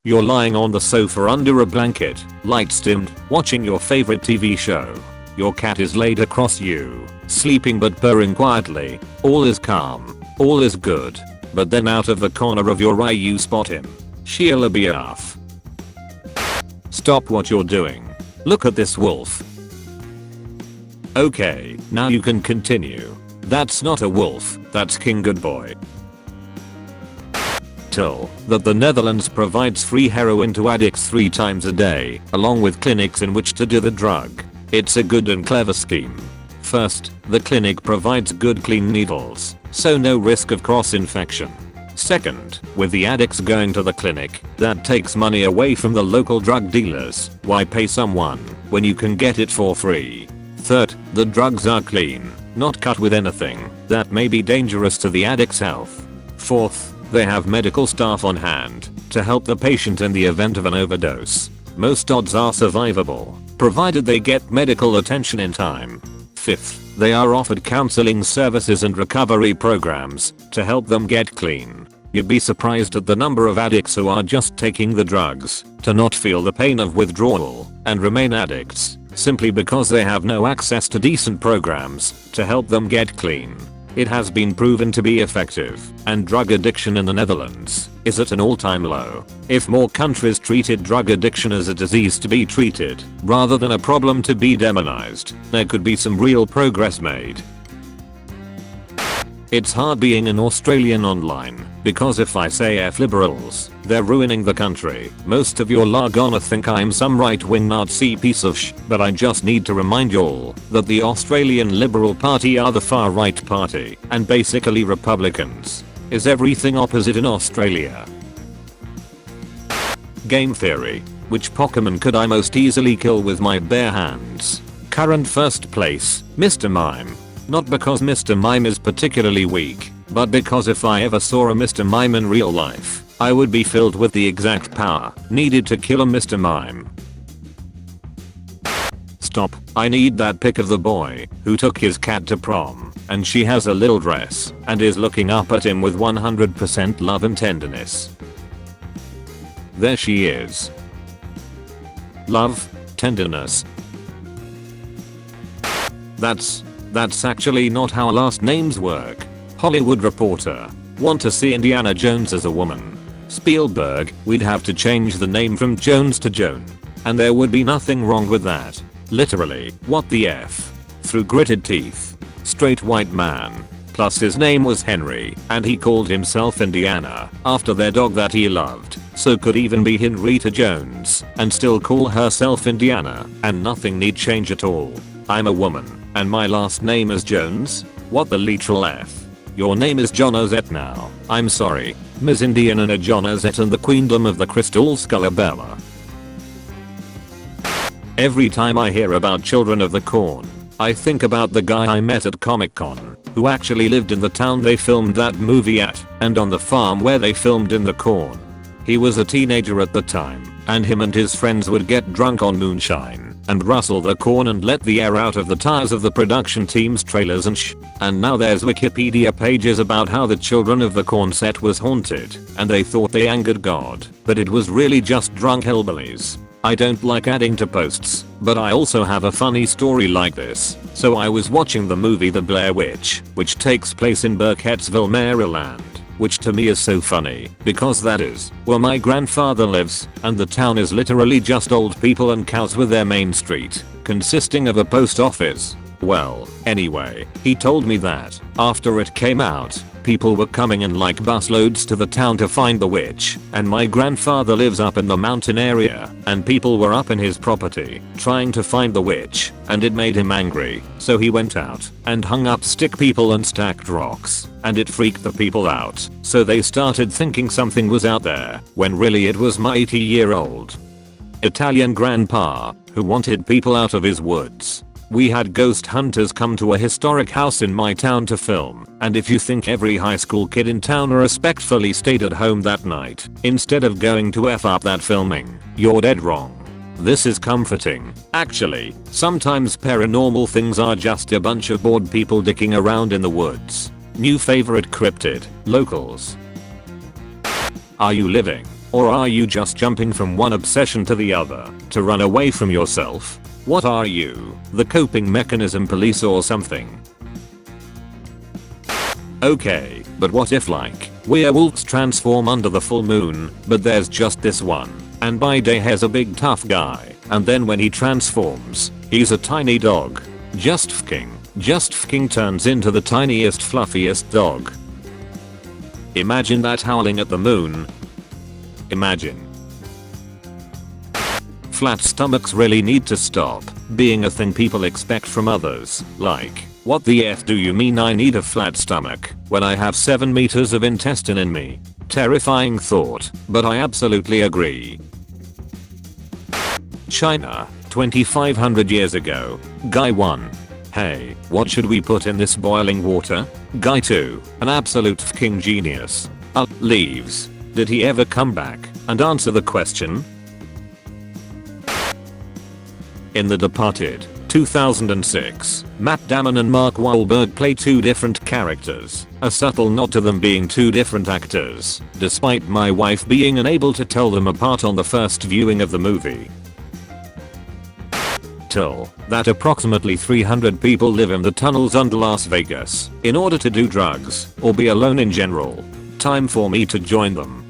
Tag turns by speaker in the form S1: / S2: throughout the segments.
S1: You're lying on the sofa under a blanket, lights dimmed, watching your favorite TV show. Your cat is laid across you, sleeping but purring quietly. All is calm. All is good. But then out of the corner of your eye you spot him. Sheila Biaf. Stop what you're doing. Look at this wolf. Okay, now you can continue. That's not a wolf, that's King Goodboy. Till that the Netherlands provides free heroin to addicts 3 times a day, along with clinics in which to do the drug. It's a good and clever scheme. First, the clinic provides good clean needles, so no risk of cross-infection. Second, with the addicts going to the clinic, that takes money away from the local drug dealers. Why pay someone when you can get it for free? Third, the drugs are clean, not cut with anything that may be dangerous to the addict's health. Fourth, they have medical staff on hand to help the patient in the event of an overdose. Most odds are survivable, provided they get medical attention in time. Fifth, they are offered counseling services and recovery programs to help them get clean. You'd be surprised at the number of addicts who are just taking the drugs to not feel the pain of withdrawal and remain addicts simply because they have no access to decent programs to help them get clean. It has been proven to be effective, and drug addiction in the Netherlands is at an all-time low. If more countries treated drug addiction as a disease to be treated, rather than a problem to be demonized, there could be some real progress made. It's hard being an Australian online, because if I say F liberals, they're ruining the country. Most of y'all are gonna think I'm some right-wing Nazi piece of but I just need to remind y'all that the Australian Liberal Party are the far-right party, and basically Republicans. Is everything opposite in Australia? Game theory. Which Pokemon could I most easily kill with my bare hands? Current first place, Mr. Mime. Not because Mr. Mime is particularly weak, but because if I ever saw a Mr. Mime in real life, I would be filled with the exact power needed to kill a Mr. Mime. Stop, I need that pic of the boy who took his cat to prom, and she has a little dress and is looking up at him with 100% love and tenderness. There she is. Love, tenderness. That's actually not how last names work. Hollywood Reporter. Want to see Indiana Jones as a woman? Spielberg, we'd have to change the name from Jones to Joan. And there would be nothing wrong with that. Literally, what the F? Through gritted teeth. Straight white man. Plus his name was Henry, and he called himself Indiana, after their dog that he loved. So could even be Henrietta Jones, and still call herself Indiana, and nothing need change at all. I'm a woman, and my last name is Jones? What the literal F? Your name is Jonazette now. I'm sorry, Ms. Indiana Jonazette and the Queendom of the Crystal Skullabella. Every time I hear about Children of the Corn, I think about the guy I met at Comic-Con, who actually lived in the town they filmed that movie at, and on the farm where they filmed In the Corn. He was a teenager at the time, and him and his friends would get drunk on moonshine and rustle the corn and let the air out of the tires of the production team's trailers and now there's Wikipedia pages about how the Children of the Corn set was haunted, and they thought they angered God, but it was really just drunk hillbillies. I don't like adding to posts, but I also have a funny story like this. So I was watching the movie The Blair Witch, which takes place in Burkittsville, Maryland. Which to me is so funny, because that is where my grandfather lives, and the town is literally just old people and cows with their main street, consisting of a post office. Well, anyway, he told me that, after it came out, people were coming in like busloads to the town to find the witch, and my grandfather lives up in the mountain area, and people were up in his property, trying to find the witch, and it made him angry, so he went out, and hung up stick people and stacked rocks, and it freaked the people out, so they started thinking something was out there, when really it was my 80-year-old Italian grandpa, who wanted people out of his woods. We had ghost hunters come to a historic house in my town to film, and if you think every high school kid in town respectfully stayed at home that night, instead of going to F up that filming, you're dead wrong. This is comforting. Actually, sometimes paranormal things are just a bunch of bored people dicking around in the woods. New favorite cryptid, locals. Are you living Or are you just jumping from one obsession to the other to run away from yourself? What are you, the coping mechanism police or something? Okay, but what if like, werewolves transform under the full moon, but there's just this one, and by day he's a big tough guy, and then when he transforms, he's a tiny dog. Just fking turns into the tiniest fluffiest dog. Imagine that howling at the moon. Imagine. Flat stomachs really need to stop being a thing people expect from others. Like, what the F do you mean I need a flat stomach when I have 7 meters of intestine in me? Terrifying thought, but I absolutely agree. China, 2500 years ago. Guy 1. Hey, what should we put in this boiling water? Guy 2. An absolute fucking genius. Leaves. Did he ever come back and answer the question? In The Departed, 2006, Matt Damon and Mark Wahlberg play two different characters, a subtle nod to them being two different actors, despite my wife being unable to tell them apart on the first viewing of the movie. Till that approximately 300 people live in the tunnels under Las Vegas in order to do drugs or be alone in general. Time for me to join them.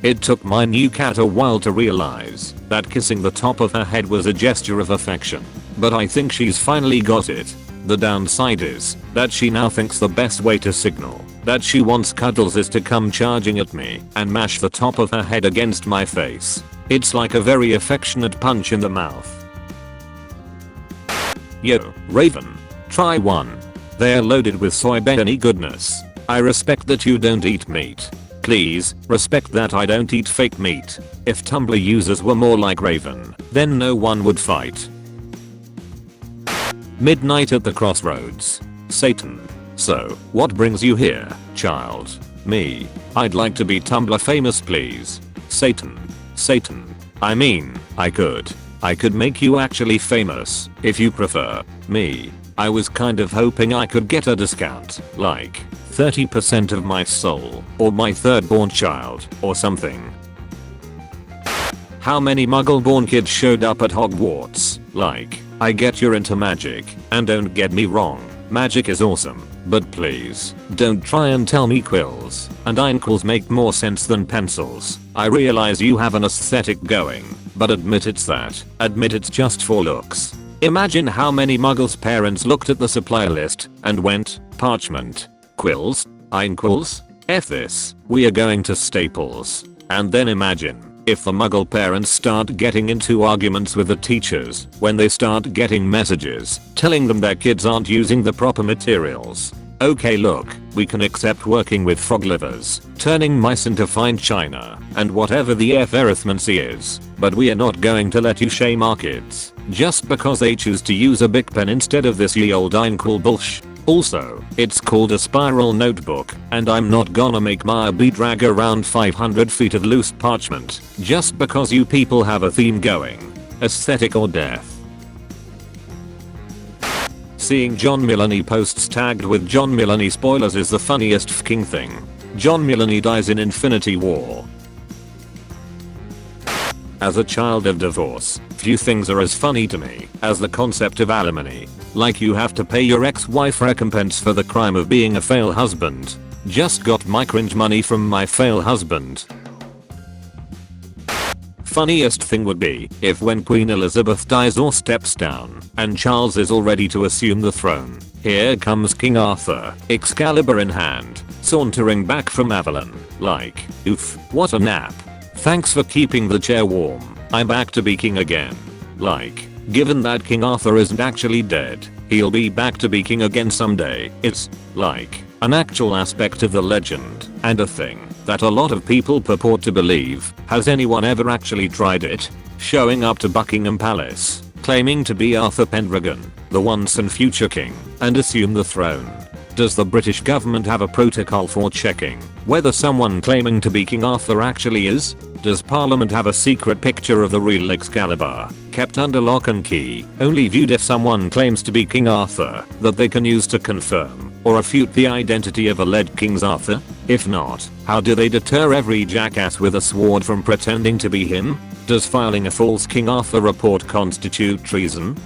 S1: It took my new cat a while to realize that kissing the top of her head was a gesture of affection, but I think she's finally got it. The downside is that she now thinks the best way to signal that she wants cuddles is to come charging at me and mash the top of her head against my face. It's like a very affectionate punch in the mouth. Yo, Raven. Try one. They're loaded with soy bacony goodness. I respect that you don't eat meat. Please, respect that I don't eat fake meat. If Tumblr users were more like Raven, then no one would fight. Midnight at the crossroads. Satan. So, what brings you here, child? Me. I'd like to be Tumblr famous please. Satan. Satan. I mean, I could make you actually famous, if you prefer. Me. I was kind of hoping I could get a discount, like 30% of my soul, or my third-born child, or something. How many muggle-born kids showed up at Hogwarts? Like, I get you're into magic, and don't get me wrong, magic is awesome, but please, don't try and tell me quills and icicles make more sense than pencils. I realize you have an aesthetic going, but admit it's just for looks. Imagine how many muggles' parents looked at the supply list and went, parchment, quills, icicles, F this, we are going to Staples. And then imagine if the muggle parents start getting into arguments with the teachers when they start getting messages telling them their kids aren't using the proper materials. Okay look, we can accept working with frog livers, turning mice into fine china, and whatever the F arithmancy is, but we are not going to let you shame our kids just because they choose to use a Bic pen instead of this ye old cool bullshit. Also, it's called a spiral notebook, and I'm not gonna make my bee drag around 500 feet of loose parchment just because you people have a theme going. Aesthetic or death. Seeing John Mulaney posts tagged with John Mulaney spoilers is the funniest fking thing. John Mulaney dies in Infinity War. As a child of divorce, few things are as funny to me as the concept of alimony. Like you have to pay your ex-wife recompense for the crime of being a fail husband. Just got my cringe money from my fail husband. Funniest thing would be if when Queen Elizabeth dies or steps down and Charles is all ready to assume the throne, here comes King Arthur, Excalibur in hand, sauntering back from Avalon, like, oof, what a nap. Thanks for keeping the chair warm, I'm back to be king again. Like, given that King Arthur isn't actually dead, he'll be back to be king again someday. It's, like, an actual aspect of the legend, and a thing that a lot of people purport to believe. Has anyone ever actually tried it? Showing up to Buckingham Palace, claiming to be Arthur Pendragon, the once and future king, and assume the throne. Does the British government have a protocol for checking whether someone claiming to be King Arthur actually is? Does Parliament have a secret picture of the real Excalibur, kept under lock and key, only viewed if someone claims to be King Arthur, that they can use to confirm or refute the identity of alleged King Arthur? If not, how do they deter every jackass with a sword from pretending to be him? Does filing a false King Arthur report constitute treason?